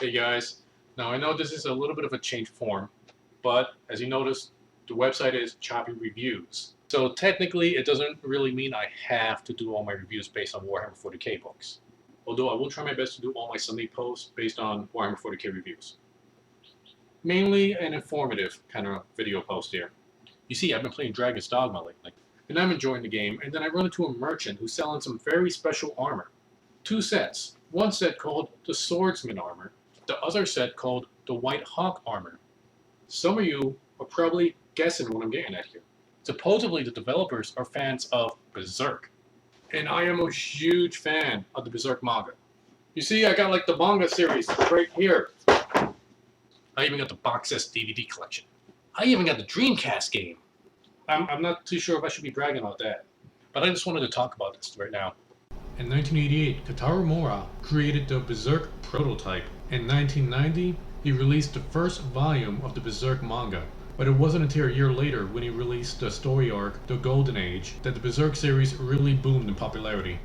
Hey guys, now I know this is a little bit of a change form, but as you notice, the website is Choppy Reviews. So technically, it doesn't really mean I have to do all my reviews based on Warhammer 40k books. Although I will try my best to do all my Sunday posts based on Warhammer 40k reviews. Mainly an informative kind of video post here. You see, I've been playing Dragon's Dogma lately, and I'm enjoying the game, and then I run into a merchant who's selling some very special armor. Two sets. One set called the Swordsman armor, the other set called the White Hawk armor. Some of you are probably guessing what I'm getting at here. Supposedly the developers are fans of Berserk, and I am a huge fan of the Berserk manga. You see, I got like the manga series right here. I even got the box set DVD collection. I even got the Dreamcast game. I'm not too sure if I should be bragging about that, but I just wanted to talk about this right now. In 1988, Kotaro Mora created the Berserk prototype. In 1990, he released the first volume of the Berserk manga, but it wasn't until a year later when he released the story arc, The Golden Age, that the Berserk series really boomed in popularity.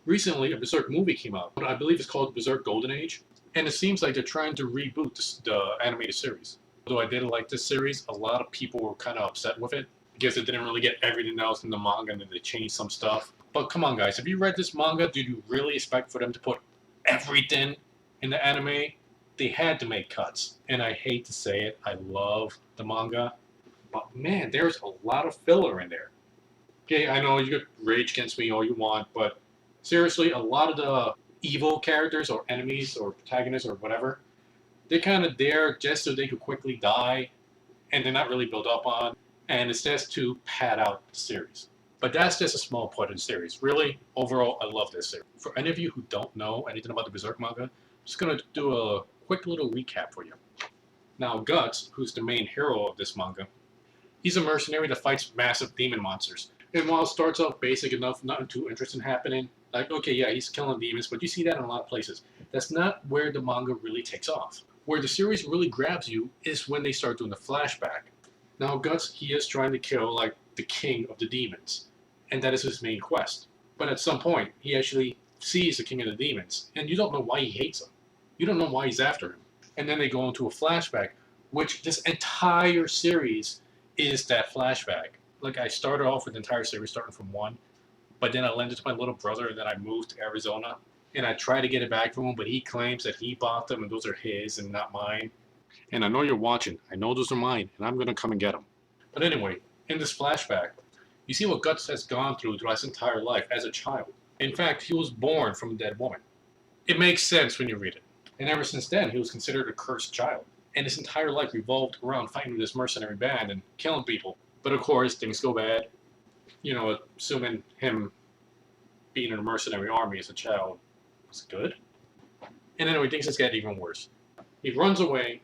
Recently, a Berserk movie came out, I believe it's called Berserk Golden Age, and it seems like they're trying to reboot the animated series. Although I did like this series, a lot of people were kind of upset with it, because it didn't really get everything else in the manga and then they changed some stuff. But come on guys, have you read this manga? Did you really expect for them to put everything in the anime? They had to make cuts. And I hate to say it, I love the manga. But man, there's a lot of filler in there. Okay, I know you could rage against me all you want, but seriously, a lot of the evil characters or enemies or protagonists or whatever, they're kind of there just so they could quickly die, and they're not really built up on, and it's just to pad out the series. But that's just a small part of the series. Really, overall, I love this series. For any of you who don't know anything about the Berserk manga, I'm just going to do a quick little recap for you. Now, Guts, who's the main hero of this manga, he's a mercenary that fights massive demon monsters. And while it starts off basic enough, nothing too interesting happening, like, okay, yeah, he's killing demons, but you see that in a lot of places. That's not where the manga really takes off. Where the series really grabs you is when they start doing the flashback. Now, Guts, he is trying to kill, like, the king of the demons, and that is his main quest. But at some point, he actually sees the king of the demons, and you don't know why he hates him. You don't know why he's after him. And then they go into a flashback, which this entire series is that flashback. Like, I started off with the entire series starting from 1, but then I lent it to my little brother, and then I moved to Arizona, and I tried to get it back from him, but he claims that he bought them, and those are his and not mine. And I know you're watching. I know those are mine, and I'm going to come and get them. But anyway, in this flashback, you see what Guts has gone through his entire life as a child. In fact, he was born from a dead woman. It makes sense when you read it. And ever since then, he was considered a cursed child. And his entire life revolved around fighting with this mercenary band and killing people. But of course, things go bad. You know, assuming him being in a mercenary army as a child was good. And anyway, things just get even worse. He runs away,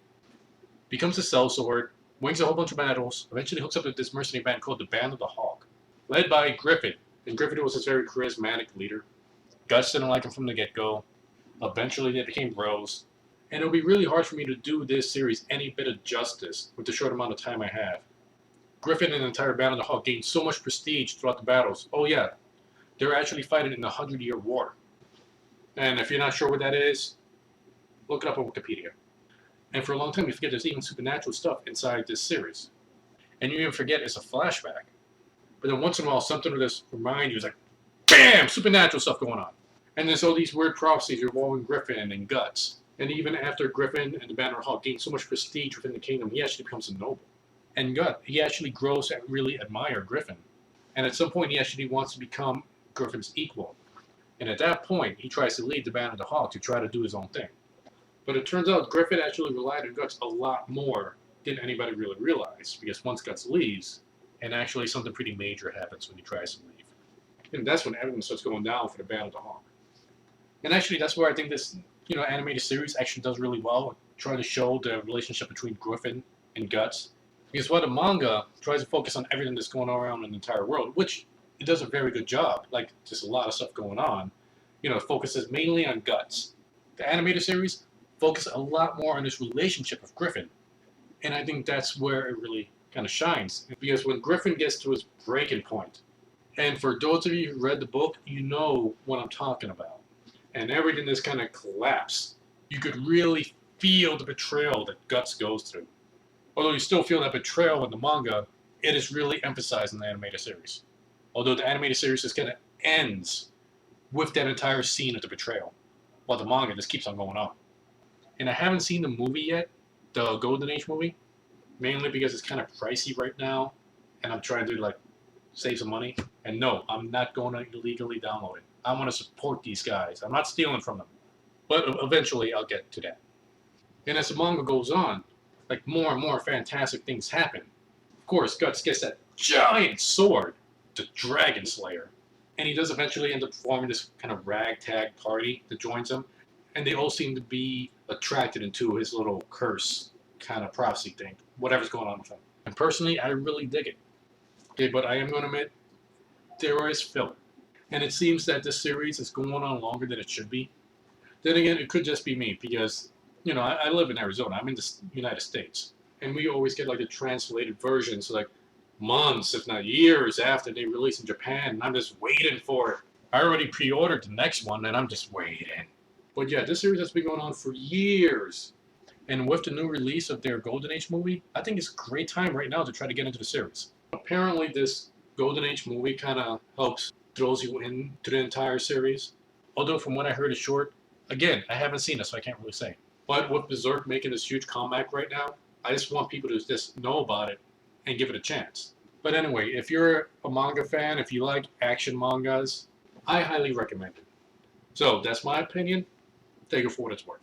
becomes a sellsword, wins a whole bunch of battles, eventually hooks up with this mercenary band called the Band of the Hawk, led by Griffin. And Griffin was this very charismatic leader. Guts didn't like him from the get-go. Eventually they became bros. And it'll be really hard for me to do this series any bit of justice with the short amount of time I have. Griffin and the entire Band of the Hawk gained so much prestige throughout the battles. Oh yeah, they're actually fighting in the 100-Year War. And if you're not sure what that is, look it up on Wikipedia. And for a long time, you forget there's even supernatural stuff inside this series. And you even forget it's a flashback. But then once in a while, something will just remind you, it's like, BAM! Supernatural stuff going on. And there's all these weird prophecies involving Griffin and Guts. And even after Griffin and the Banner Hawk gain so much prestige within the kingdom, he actually becomes a noble. And Guts, he actually grows to really admire Griffin. And at some point, he actually wants to become Griffin's equal. And at that point, he tries to lead the Band of the Hawk to try to do his own thing. But it turns out Griffin actually relied on Guts a lot more than anybody really realized, because once Guts leaves, and actually something pretty major happens when he tries to leave. And that's when everything starts going down for the Band of the Hawk. And actually, that's where I think this, animated series actually does really well, trying to show the relationship between Griffin and Guts. Because while the manga tries to focus on everything that's going on around in the entire world, which it does a very good job, like there's a lot of stuff going on, it focuses mainly on Guts. The animated series focus a lot more on this relationship with Griffin. And I think that's where it really kind of shines. Because when Griffin gets to his breaking point, and for those of you who read the book, you know what I'm talking about. And everything just kind of collapsed. You could really feel the betrayal that Guts goes through. Although you still feel that betrayal in the manga, it is really emphasized in the animated series. Although the animated series just kind of ends with that entire scene of the betrayal, while the manga just keeps on going on. And I haven't seen the movie yet, the Golden Age movie, mainly because it's kind of pricey right now, and I'm trying to like save some money. And no, I'm not going to illegally download it. I want to support these guys. I'm not stealing from them, but eventually I'll get to that. And as the manga goes on, like more and more fantastic things happen. Of course, Guts gets that giant sword, the Dragon Slayer, and he does eventually end up forming this kind of ragtag party that joins him, and they all seem to be attracted into his little curse kind of prophecy thing, whatever's going on with him. And personally, I really dig it. Okay, but I am going to admit, there is filler. And it seems that this series is going on longer than it should be. Then again, it could just be me, because, you know, I live in Arizona. I'm in the United States. And we always get, like, the translated versions, like, months, if not years after they release in Japan. And I'm just waiting for it. I already pre-ordered the next one, and I'm just waiting. But yeah, this series has been going on for years. And with the new release of their Golden Age movie, I think it's a great time right now to try to get into the series. Apparently, this Golden Age movie kind of helps throws you into the entire series. Although from what I heard is short, again, I haven't seen it, so I can't really say. But with Berserk making this huge comeback right now, I just want people to just know about it and give it a chance. But anyway, if you're a manga fan, if you like action mangas, I highly recommend it. So that's my opinion. Take it for what it's worth.